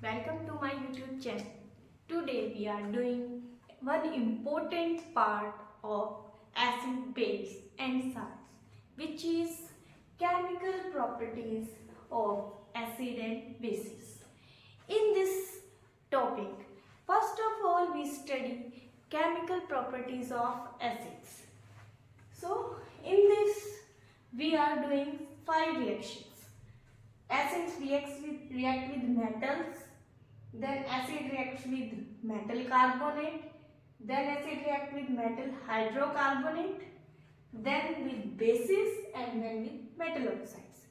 Welcome to my YouTube channel. Today we are doing one important part of acid, base and salts, which is chemical properties of acid and bases. In this topic, first of all we study chemical properties of acids. So in this we are doing 5 reactions. Acids react with metals, then acid reacts with metal carbonate, then acid react with metal hydrocarbonate, then with bases and then with metal oxides.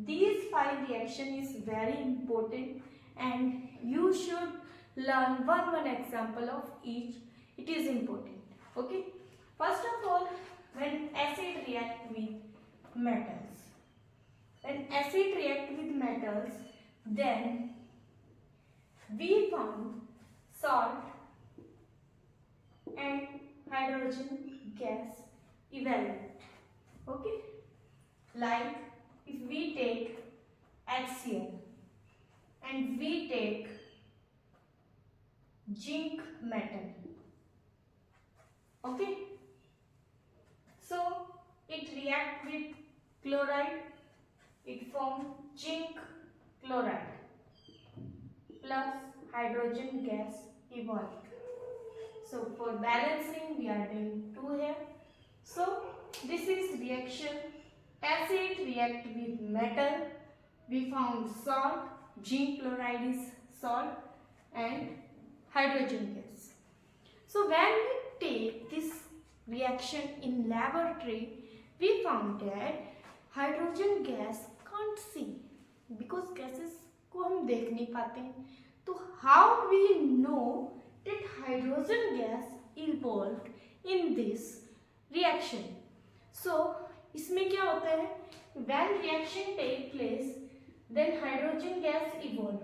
These 5 reaction is very important and you should learn one example of each. It is important. Okay. First of all, when acid react with metals. When acid react with metals, then we found salt and hydrogen gas equivalent. Okay? Like if we take HCl and we take zinc metal. Okay? So it react with chloride, it forms zinc chloride plus hydrogen gas evolved. So for balancing we are doing 2 here. So this is reaction. Acid react with metal. We found salt, zinc chloride is salt and hydrogen gas. So when we take this reaction in laboratory, we found that hydrogen gas can't see because gases को हम देख नहीं पाते. तो how we know that hydrogen gas involved in this reaction? So इसमें क्या होता है? When reaction take place, then hydrogen gas evolve.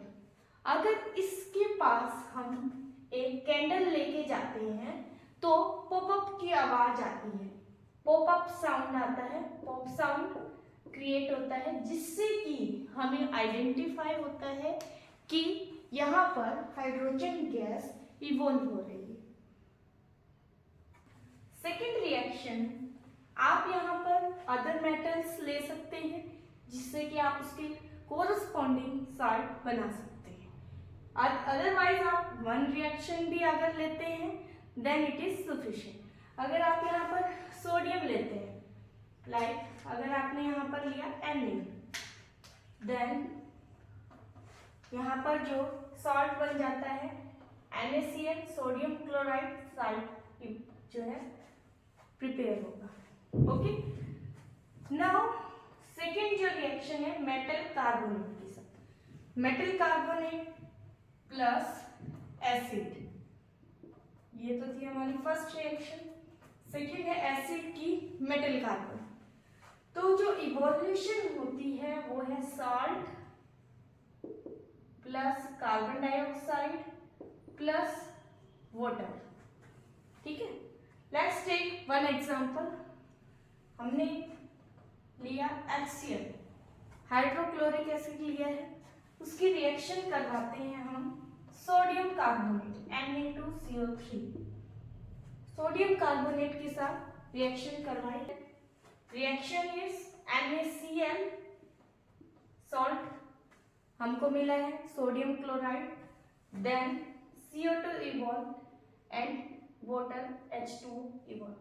अगर इसके पास हम एक कैंडल लेके जाते हैं तो पॉपअप की आवाज आती है, पॉपअप साउंड आता है, पॉप साउंड क्रिएट होता है जिससे कि हमें आइडेंटिफाई होता है कि यहाँ पर हाइड्रोजन गैस इवॉल्व हो रही है. सेकेंड रिएक्शन, आप यहाँ पर अदर मेटल्स ले सकते हैं जिससे कि आप उसके कोरस्पॉन्डिंग साल्ट बना सकते हैं. अदरवाइज आप वन रिएक्शन भी अगर लेते हैं देन इट इज सफिशिएंट. अगर आप यहाँ पर सोडियम लेते हैं, लाइक अगर आपने यहाँ पर लिया Na, देन यहाँ पर जो सॉल्ट बन जाता है NaCl, सोडियम क्लोराइड साल्ट जो है प्रिपेयर होगा. ओके. नाउ सेकेंड जो रिएक्शन है मेटल कार्बोनेट के साथ, मेटल कार्बोनेट प्लस एसिड. ये तो थी हमारी फर्स्ट रिएक्शन. सेकेंड है एसिड की मेटल कार्बोनेट. तो जो इवोल्यूशन होती है वो है salt plus carbon dioxide plus water. ठीक है. Let's take one example. हमने लिया HCl, हाइड्रोक्लोरिक एसिड लिया है, उसकी रिएक्शन करवाते हैं हम sodium carbonate Na2CO3. Sodium carbonate के साथ रिएक्शन करवाई. रिएक्शन इज NaCl, सॉल्ट हमको मिला है sodium chloride, then CO2 evolve and water H2 evolve.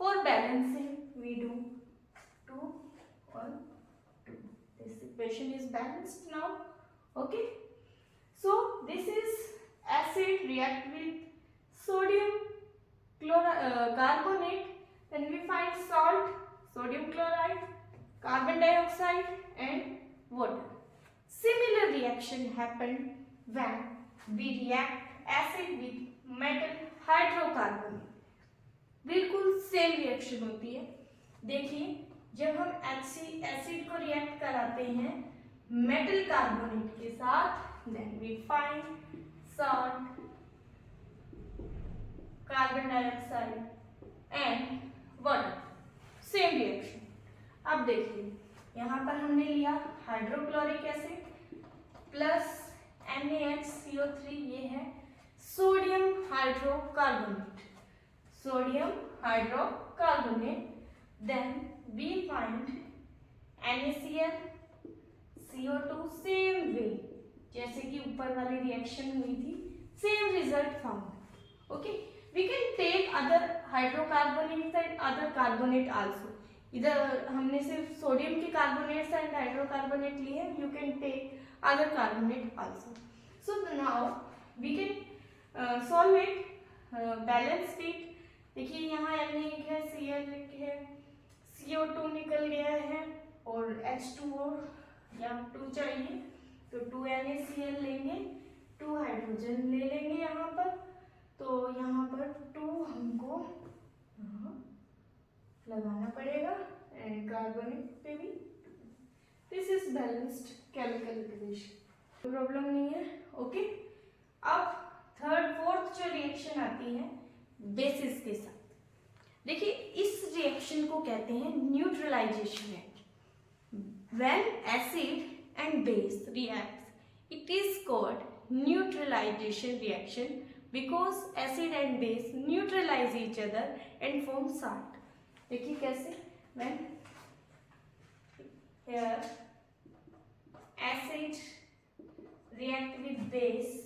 For balancing we do 2 1 2. This equation is balanced now. Okay. So this is acid react with sodium carbonate, then we find salt, sodium chloride, carbon dioxide and water. Similar reaction happened when we react acid with metal hydrocarbonate. बिल्कुल same reaction होती है. देखिए जब हम acid को react कराते हैं metal carbonate के साथ, then we find salt, carbon dioxide and water. Same reaction. अब देखिए यहाँ पर हमने लिया हाइड्रोक्लोरिक एसिड प्लस NaHCO3 ये है sodium hydrocarbonate, sodium hydrocarbonate. Then we find NaCl, CO2 same way जैसे कि ऊपर वाली रिएक्शन हुई थी, same result found. Okay, we can take other hydrocarbonates and other carbonate also. इधर हमने सिर्फ सोडियम के कार्बोनेट्स एंड हाइड्रोकार्बोनेट लिए हैं, you can take other carbonate also. So now we can solve it. Balance it. देखिए यहाँ Na एक है, Cl एक है, CO2 निकल गया है और H2O या 2 चाहिए तो 2 NaCl लेंगे, 2 हाइड्रोजन ले लेंगे यहाँ पर. तो यहाँ पर 2 हमको लगाना पड़ेगा एंड कार्बोनेट पे भी. This is balanced chemical equation, problem नहीं है. ओके, अब थर्ड फोर्थ जो रिएक्शन आती है बेसिस के साथ. देखिए इस रिएक्शन को कहते हैं neutralisation reaction. When acid and base reacts it is called neutralisation reaction because acid and base neutralize each other and form salt. देखिए कैसे, when here acid react with base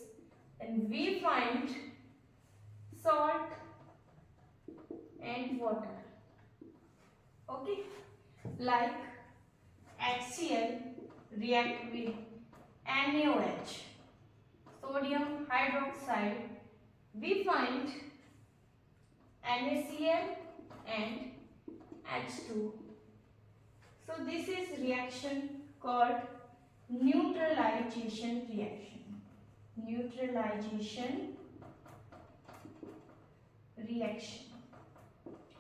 and we find salt and water. Okay, like HCl react with NaOH, sodium hydroxide, we find NaCl and H2. So this is reaction called neutralization reaction. Neutralization reaction.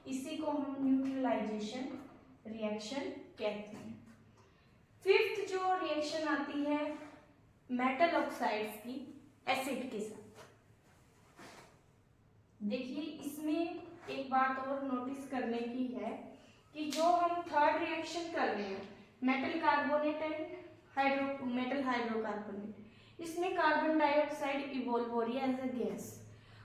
इसी को हम neutralisation reaction कहते हैं. Fifth जो reaction आती है metal oxides की acid के साथ. देखिए इसमें एक बात और नोटिस करने की है कि जो हम थर्ड रिएक्शन कर रहे हैं metal carbonate and metal hydrocarbonate, इसमें कार्बन डाइऑक्साइड इवॉल्व हो रही है as a gas.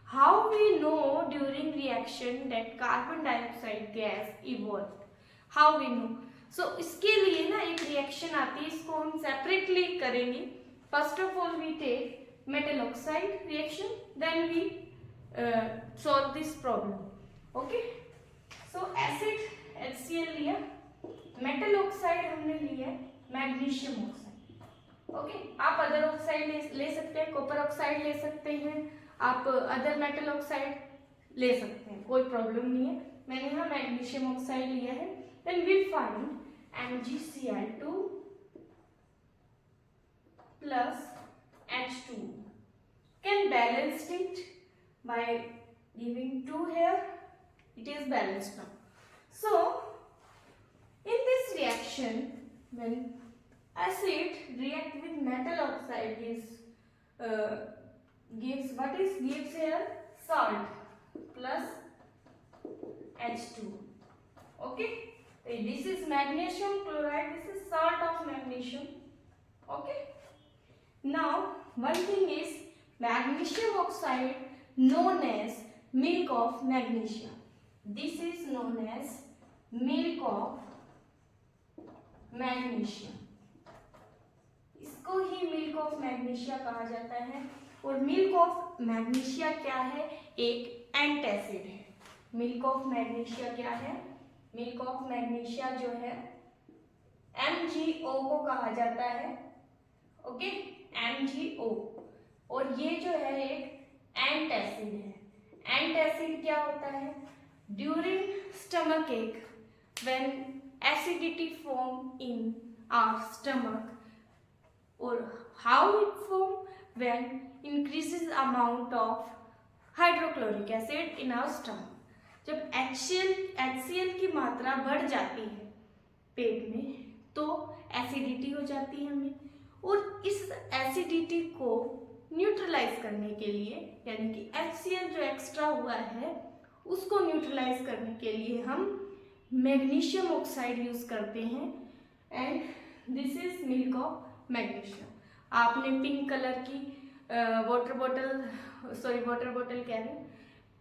How we know during reaction that carbon dioxide gas evolve, how we know? So इसके लिए ना एक रिएक्शन आती है, इसको हम सेपरेटली करेंगे. First of all we take metal oxide reaction, then we solve this problem. Okay, so acid HCl लिया, मेटल ऑक्साइड हमने लिया मैग्नीशियम ऑक्साइड. ओके, आप अदर ऑक्साइड ले सकते हैं, कॉपर ऑक्साइड ले सकते हैं, आप अदर मेटल ऑक्साइड ले सकते हैं, कोई प्रॉब्लम नहीं है. मैंने यहाँ मैग्नीशियम ऑक्साइड लिया है. Then we find MgCl2 plus H2. Can balance it by giving 2 here. It is balanced now. So in this reaction, when acid react with metal oxide gives what is gives here salt plus H2. Okay, this is magnesium chloride, this is salt of magnesium. Okay, now one thing is magnesium oxide known as milk of magnesia. This is known as milk of magnesia. इसको ही milk of magnesia कहा जाता है. और milk of magnesia क्या है? एक antacid है. Milk of magnesia क्या है? मिल्क ऑफ मैग्नीशिया जो है MgO को कहा जाता है. Okay, MgO. और ये जो है एक एंटासिड है. एंटासिड क्या होता है? During stomach ache, when acidity form in our stomach, और how it form? When increases amount of hydrochloric acid in our stomach. जब HCl की मात्रा बढ़ जाती है पेट में तो एसिडिटी हो जाती है हमें. और इस एसिडिटी को न्यूट्रलाइज करने के लिए, यानी कि HCl जो एक्स्ट्रा हुआ है उसको न्यूट्रलाइज करने के लिए हम मैग्नीशियम ऑक्साइड यूज करते हैं. And this is milk of magnesium. आपने पिंक कलर की वाटर बॉटल कह रहे,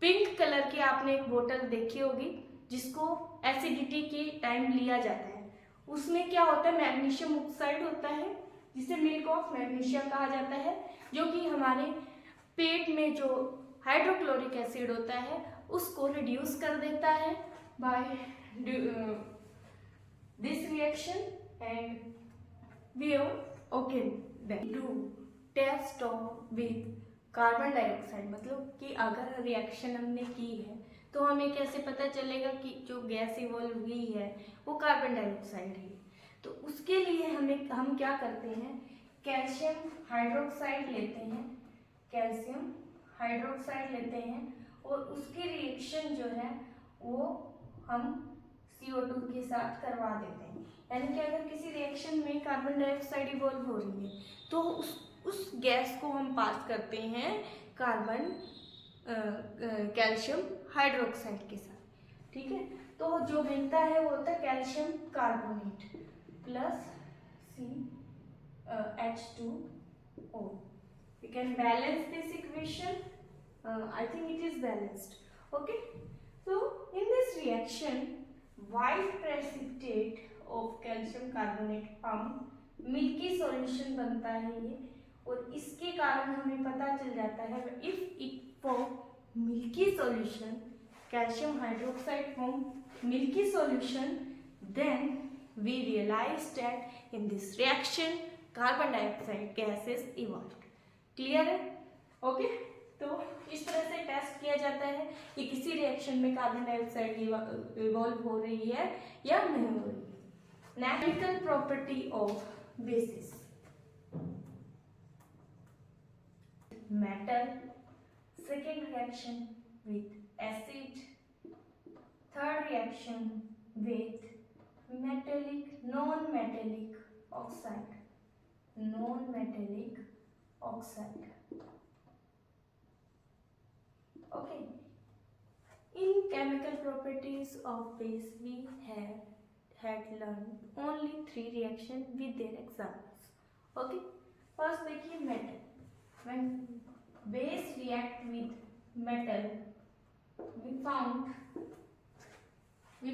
पिंक कलर की आपने एक बोतल देखी होगी जिसको एसिडिटी के टाइम लिया जाता है। उसमें क्या होता है, मैग्नीशियम ऑक्साइड होता है जिसे मिल्क ऑफ मैग्नीशिया कहा जाता है, जो कि हमारे पेट में जो हाइड्रोक्लोरिक एसिड होता है उसको रिड्यूस कर देता है by this reaction. And we okay then do test of with carbon dioxide, मतलब कि अगर रिएक्शन हमने की है तो हमें कैसे पता चलेगा कि जो गैस इवॉल्व हुई है वो कार्बन डाइऑक्साइड है। तो उसके लिए हम क्या करते हैं, कैल्शियम हाइड्रोक्साइड लेते हैं, कैल्शियम हाइड्रोक्साइड लेते हैं और उसकी रिएक्शन जो है वो हम CO2 के साथ करवा देते हैं। यानी कि अगर किसी रिएक्शन में कार्बन डाइऑक्साइड इवॉल्व हो रही है तो उस गैस को हम पास करते हैं कैल्शियम हाइड्रोक्साइड के साथ, ठीक है। तो जो बनता है वो होता है calcium carbonate plus H2O। We can balance this equation. I think it is balanced. Okay. So in this reaction, white precipitate of calcium carbonate form milky solution बनता है ये, और इसके कारण हमें पता चल जाता है if it form milky solution, calcium hydroxide form milky solution, then we realize that in this reaction carbon dioxide gas is evolved। Clear है? ओके। तो इस तरह से टेस्ट किया जाता है कि किसी रिएक्शन में कार्बन डाइऑक्साइड इवॉल्व हो रही है या नहीं हो रही है। Chemical property of basis, metal, second reaction with acid, third reaction with metallic non-metallic oxide, okay। In chemical properties of base we had learned only 3 reactions with their examples, okay। first देखिए metal, when base react with metal we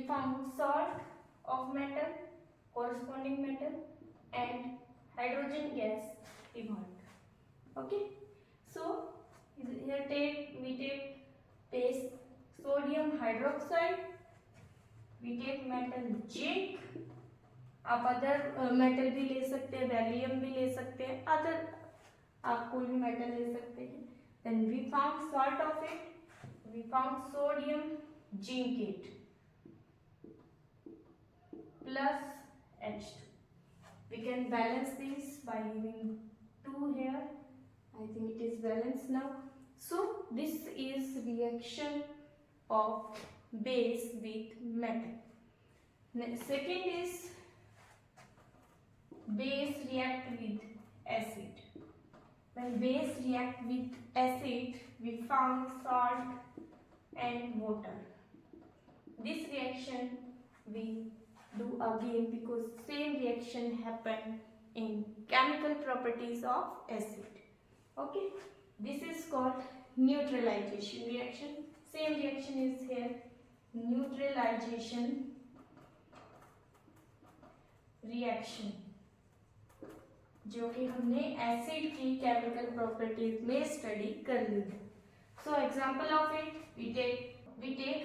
found salt of metal, corresponding metal, and hydrogen gas evolved, okay। So here we take base sodium hydroxide, we take metal zinc, आप other metal भी ले सकते हैं, beryllium भी ले सकते हैं, other आप कोई भी मेटल ले सकते हैं। then we found salt of it, we found sodium zincate plus H2। We can balance this by giving 2 here, I think it is balanced now। So this is reaction of base with metal। Second is base react with acid, when base react with acid we found salt and water। This reaction we do again because same reaction happen in chemical properties of acid, okay। This is called neutralization reaction, same reaction is here, neutralization reaction, जो कि हमने acid की chemical properties में study कर ली है। So example of it we take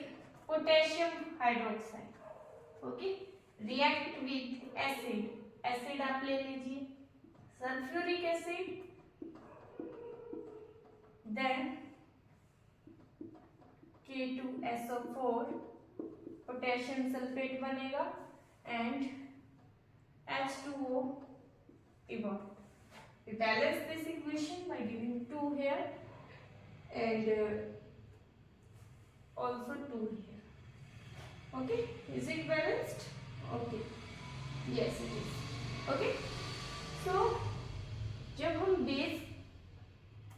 potassium hydroxide, okay, react with acid, acid आप ले लीजिए, sulphuric acid, then K2SO4 potassium sulphate बनेगा and H2O evolved। We balance this equation by giving 2 here and also 2 here, okay। Is it balanced? Okay, yes it is, okay। So जब हम base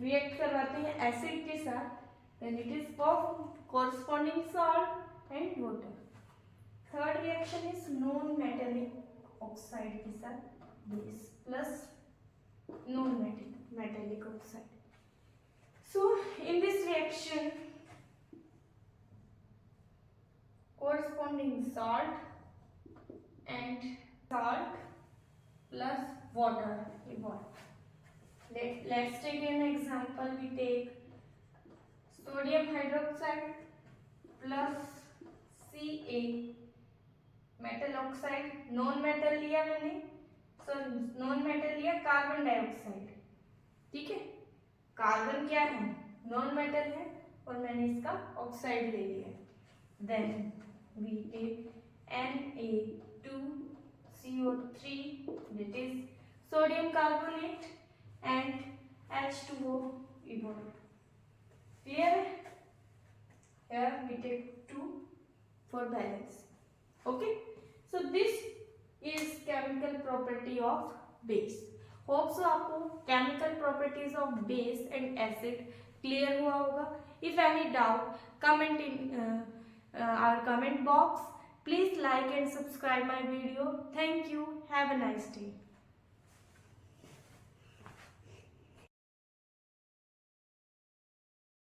react करवाते हैं acid के साथ then it is form corresponding salt and water। Third reaction is non metallic oxide के साथ base plus non ferric oxide. So in this reaction, corresponding salt and salt plus water evolve. Let's take an example. We take sodium hydroxide plus Ca metal oxide, non metal लिया मैंने, sorry non metal लिया carbon dioxide, ठीक है, carbon क्या है, non metal है और मैंने इसका ऑक्साइड ले लिया. Then we take Na2CO3 that is sodium carbonate and H2O evolved. Clear? Here we take 2 for balance. Okay, so this is chemical property of base. Hope so आपको chemical properties of base and acid clear हुआ होगा. If any doubt, comment in our comment box. Please like and subscribe my video. Thank you. Have a nice day.